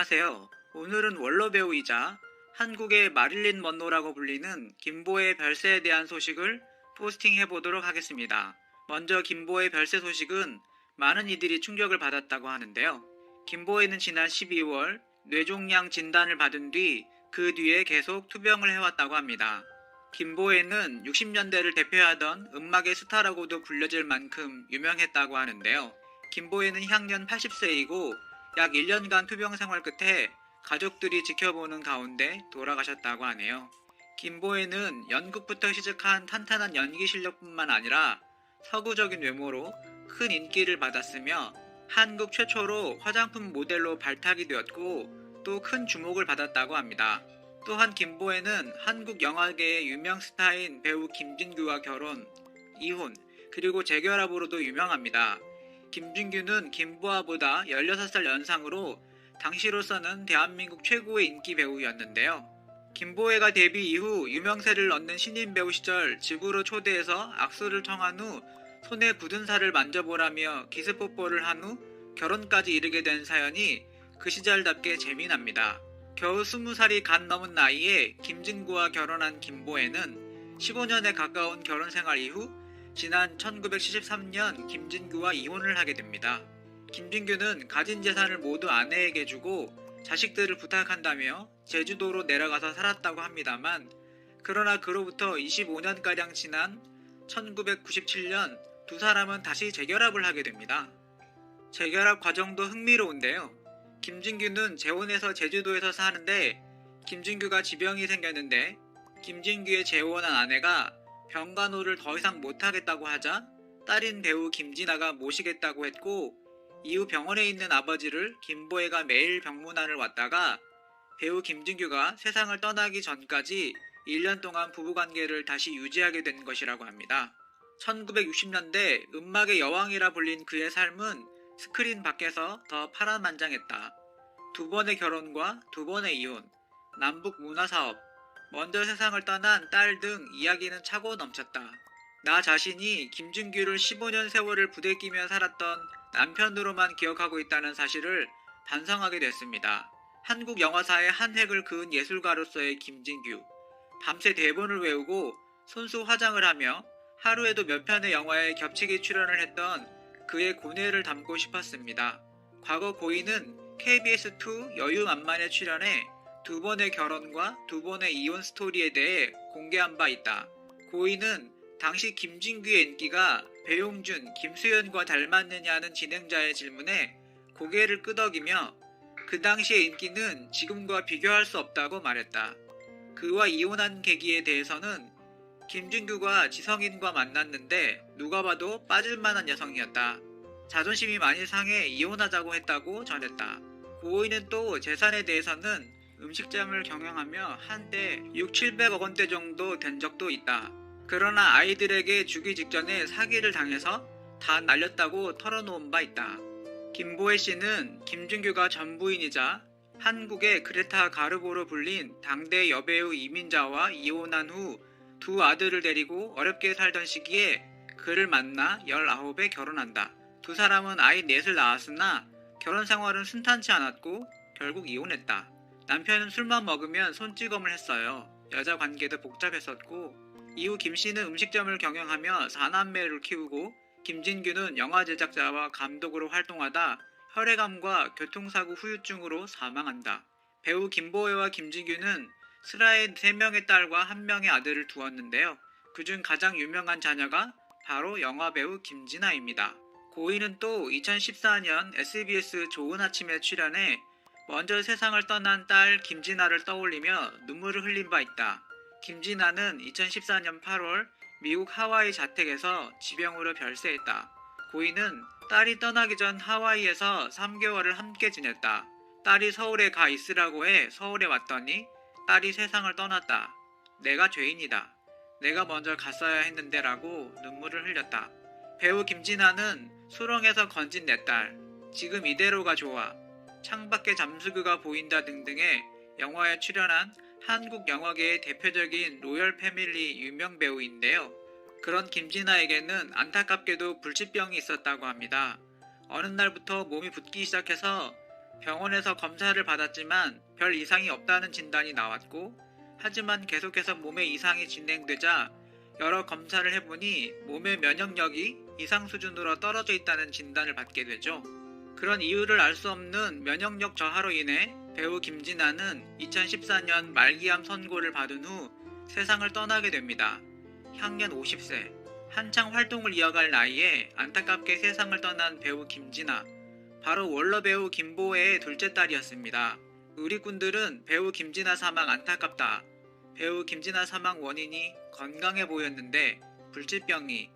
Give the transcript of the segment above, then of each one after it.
안녕하세요. 오늘은 원로 배우이자 한국의 마릴린 먼로라고 불리는 김보의 별세에 대한 소식을 포스팅해 보도록 하겠습니다. 먼저 김보의 별세 소식은 많은 이들이 충격을 받았다고 하는데요. 김보혜는 지난 12월 뇌종양 진단을 받은 뒤 그 뒤에 계속 투병을 해왔다고 합니다. 김보혜는 60년대를 대표하던 음악의 스타라고도 불려질 만큼 유명했다고 하는데요. 김보혜는 향년 80세이고 약 1년간 투병 생활 끝에 가족들이 지켜보는 가운데 돌아가셨다고 하네요. 김보혜는 연극부터 시작한 탄탄한 연기 실력뿐만 아니라 서구적인 외모로 큰 인기를 받았으며 한국 최초로 화장품 모델로 발탁이 되었고 또 큰 주목을 받았다고 합니다. 또한 김보혜는 한국 영화계의 유명 스타인 배우 김진규와 결혼, 이혼, 그리고 재결합으로도 유명합니다. 김진규는 김보아보다 16살 연상으로 당시로서는 대한민국 최고의 인기 배우였는데요. 김보혜가 데뷔 이후 유명세를 얻는 신인 배우 시절 집으로 초대해서 악수를 청한 후 손에 굳은 살을 만져보라며 기습뽀뽀를 한 후 결혼까지 이르게 된 사연이 그 시절답게 재미납니다. 겨우 20살이 갓 넘은 나이에 김진구와 결혼한 김보혜는 15년에 가까운 결혼 생활 이후 지난 1973년 김진규와 이혼을 하게 됩니다. 김진규는 가진 재산을 모두 아내에게 주고 자식들을 부탁한다며 제주도로 내려가서 살았다고 합니다만 그러나 그로부터 25년가량 지난 1997년 두 사람은 다시 재결합을 하게 됩니다. 재결합 과정도 흥미로운데요. 김진규는 재혼해서 제주도에서 사는데 김진규가 지병이 생겼는데 김진규의 재혼한 아내가 병간호를 더 이상 못하겠다고 하자 딸인 배우 김진아가 모시겠다고 했고 이후 병원에 있는 아버지를 김보혜가 매일 병문안을 왔다가 배우 김진규가 세상을 떠나기 전까지 1년 동안 부부관계를 다시 유지하게 된 것이라고 합니다. 1960년대 음악의 여왕이라 불린 그의 삶은 스크린 밖에서 더 파란만장했다. 2번의 결혼과 2번의 이혼, 남북 문화사업, 먼저 세상을 떠난 딸 등 이야기는 차고 넘쳤다. 나 자신이 김진규를 15년 세월을 부대끼며 살았던 남편으로만 기억하고 있다는 사실을 반성하게 됐습니다. 한국 영화사의 한 획을 그은 예술가로서의 김진규. 밤새 대본을 외우고 손수 화장을 하며 하루에도 몇 편의 영화에 겹치게 출연을 했던 그의 고뇌를 담고 싶었습니다. 과거 고인은 KBS2 여유만만에 출연해 2번의 결혼과 2번의 이혼 스토리에 대해 공개한 바 있다. 고인은 당시 김진규의 인기가 배용준, 김수현과 닮았느냐는 진행자의 질문에 고개를 끄덕이며 그 당시의 인기는 지금과 비교할 수 없다고 말했다. 그와 이혼한 계기에 대해서는 김진규가 지성인과 만났는데 누가 봐도 빠질만한 여성이었다. 자존심이 많이 상해 이혼하자고 했다고 전했다. 고인은 또 재산에 대해서는 음식점을 경영하며 한때 6,700억 원대 정도 된 적도 있다. 그러나 아이들에게 주기 직전에 사기를 당해서 다 날렸다고 털어놓은 바 있다. 김보혜 씨는 김진규가 전부인이자 한국의 그레타 가르보로 불린 당대 여배우 이민자와 이혼한 후 두 아들을 데리고 어렵게 살던 시기에 그를 만나 19에 결혼한다. 두 사람은 아이 넷을 낳았으나 결혼 생활은 순탄치 않았고 결국 이혼했다. 남편은 술만 먹으면 손찌검을 했어요. 여자 관계도 복잡했었고 이후 김 씨는 음식점을 경영하며 4남매를 키우고 김진규는 영화 제작자와 감독으로 활동하다 혈액암과 교통사고 후유증으로 사망한다. 배우 김보혜와 김진규는 슬하에 3명의 딸과 1명의 아들을 두었는데요. 그중 가장 유명한 자녀가 바로 영화배우 김진아입니다. 고인은 또 2014년 SBS 좋은 아침에 출연해 먼저 세상을 떠난 딸 김진아를 떠올리며 눈물을 흘린 바 있다. 김진아는 2014년 8월 미국 하와이 자택에서 지병으로 별세했다. 고인은 딸이 떠나기 전 하와이에서 3개월을 함께 지냈다. 딸이 서울에 가 있으라고 해 서울에 왔더니 딸이 세상을 떠났다. 내가 죄인이다. 내가 먼저 갔어야 했는데 라고 눈물을 흘렸다. 배우 김진아는 수렁에서 건진 내 딸, 지금 이대로가 좋아, 창밖에 잠수교가 보인다 등등의 영화에 출연한 한국 영화계의 대표적인 로열 패밀리 유명 배우인데요. 그런 김진아에게는 안타깝게도 불치병이 있었다고 합니다. 어느 날부터 몸이 붓기 시작해서 병원에서 검사를 받았지만 별 이상이 없다는 진단이 나왔고, 하지만 계속해서 몸에 이상이 진행되자 여러 검사를 해보니 몸의 면역력이 이상 수준으로 떨어져 있다는 진단을 받게 되죠. 그런 이유를 알 수 없는 면역력 저하로 인해 배우 김진아는 2014년 말기암 선고를 받은 후 세상을 떠나게 됩니다. 향년 50세, 한창 활동을 이어갈 나이에 안타깝게 세상을 떠난 배우 김진아. 바로 원로 배우 김보혜의 둘째 딸이었습니다. 누리꾼들은 배우 김진아 사망 안타깝다. 배우 김진아 사망 원인이 건강해 보였는데 불치병이,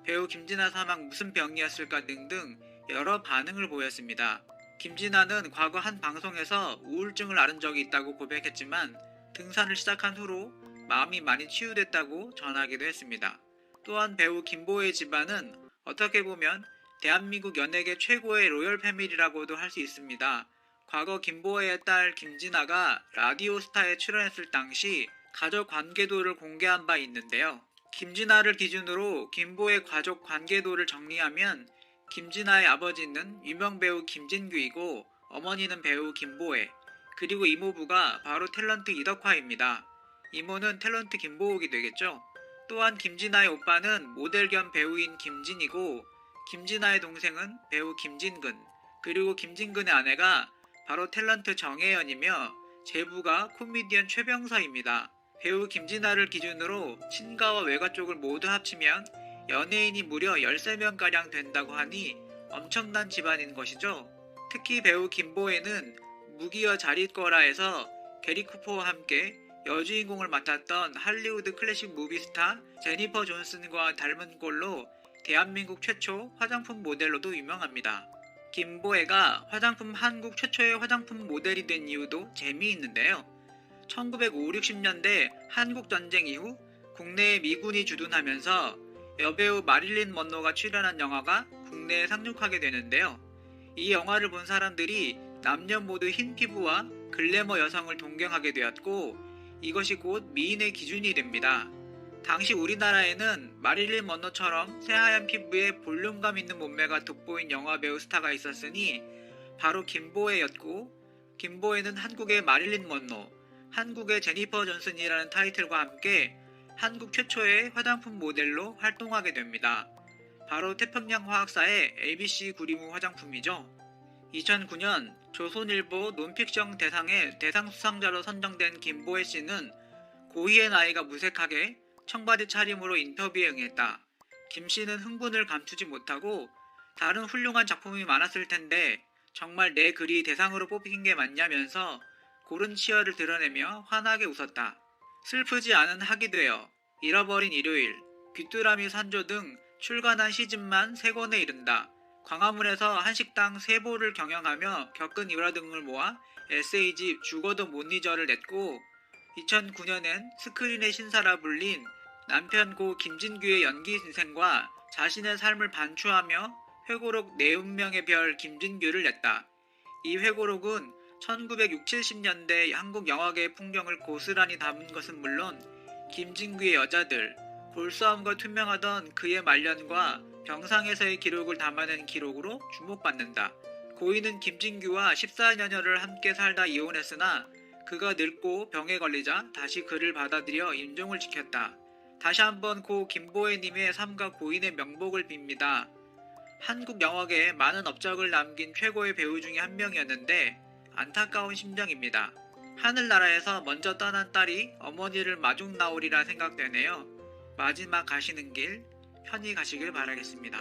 배우 김진아 사망 무슨 병이었을까 등등 여러 반응을 보였습니다. 김진아는 과거 한 방송에서 우울증을 앓은 적이 있다고 고백했지만 등산을 시작한 후로 마음이 많이 치유됐다고 전하기도 했습니다. 또한 배우 김보혜 집안은 어떻게 보면 대한민국 연예계 최고의 로열 패밀리라고도 할 수 있습니다. 과거 김보혜의 딸 김진아가 라디오스타에 출연했을 당시 가족 관계도를 공개한 바 있는데요. 김진아를 기준으로 김보혜 가족 관계도를 정리하면 김진아의 아버지는 유명 배우 김진규이고 어머니는 배우 김보혜, 그리고 이모부가 바로 탤런트 이덕화입니다. 이모는 탤런트 김보옥이 되겠죠. 또한 김진아의 오빠는 모델 겸 배우인 김진이고 김진아의 동생은 배우 김진근, 그리고 김진근의 아내가 바로 탤런트 정혜연이며 제부가 코미디언 최병서입니다. 배우 김진아를 기준으로 친가와 외가 쪽을 모두 합치면 연예인이 무려 13명가량 된다고 하니 엄청난 집안인 것이죠. 특히 배우 김보혜는 무기여 잘 있거라에서 게리 쿠퍼와 함께 여주인공을 맡았던 할리우드 클래식 무비스타 제니퍼 존슨과 닮은 꼴로 대한민국 최초 화장품 모델로도 유명합니다. 김보혜가 한국 최초의 화장품 모델이 된 이유도 재미있는데요. 1950~60년대 한국전쟁 이후 국내에 미군이 주둔하면서 여배우 마릴린 먼로가 출연한 영화가 국내에 상륙하게 되는데요. 이 영화를 본 사람들이 남녀 모두 흰 피부와 글래머 여성을 동경하게 되었고 이것이 곧 미인의 기준이 됩니다. 당시 우리나라에는 마릴린 먼로처럼 새하얀 피부에 볼륨감 있는 몸매가 돋보인 영화배우 스타가 있었으니 바로 김보혜였고, 김보혜는 한국의 마릴린 먼로, 한국의 제니퍼 존슨이라는 타이틀과 함께 한국 최초의 화장품 모델로 활동하게 됩니다. 바로 태평양 화학사의 ABC 구리무 화장품이죠. 2009년 조선일보 논픽션 대상의 대상 수상자로 선정된 김보혜 씨는 고희의 나이가 무색하게 청바지 차림으로 인터뷰에 응했다. 김 씨는 흥분을 감추지 못하고 다른 훌륭한 작품이 많았을 텐데 정말 내 글이 대상으로 뽑힌 게 맞냐면서 고른 치열을 드러내며 환하게 웃었다. 슬프지 않은 학이 되어, 잃어버린 일요일, 귀뚜라미 산조 등 출간한 시집만 3권에 이른다. 광화문에서 한식당 3보를 경영하며 겪은 일화 등을 모아 에세이집 죽어도 못 잊어를 냈고 2009년엔 스크린의 신사라 불린 남편 고 김진규의 연기 인생과 자신의 삶을 반추하며 회고록 내 운명의 별 김진규를 냈다. 이 회고록은 1960, 70년대 한국 영화계의 풍경을 고스란히 담은 것은 물론 김진규의 여자들, 골수함과 투명하던 그의 말년과 병상에서의 기록을 담아낸 기록으로 주목받는다. 고인은 김진규와 14년여를 함께 살다 이혼했으나 그가 늙고 병에 걸리자 다시 그를 받아들여 임종을 지켰다. 다시 한번 고 김보혜님의 삶과 고인의 명복을 빕니다. 한국 영화계에 많은 업적을 남긴 최고의 배우 중에 한 명이었는데 안타까운 심정입니다. 하늘나라에서 먼저 떠난 딸이 어머니를 마중 나오리라 생각되네요. 마지막 가시는 길 편히 가시길 바라겠습니다.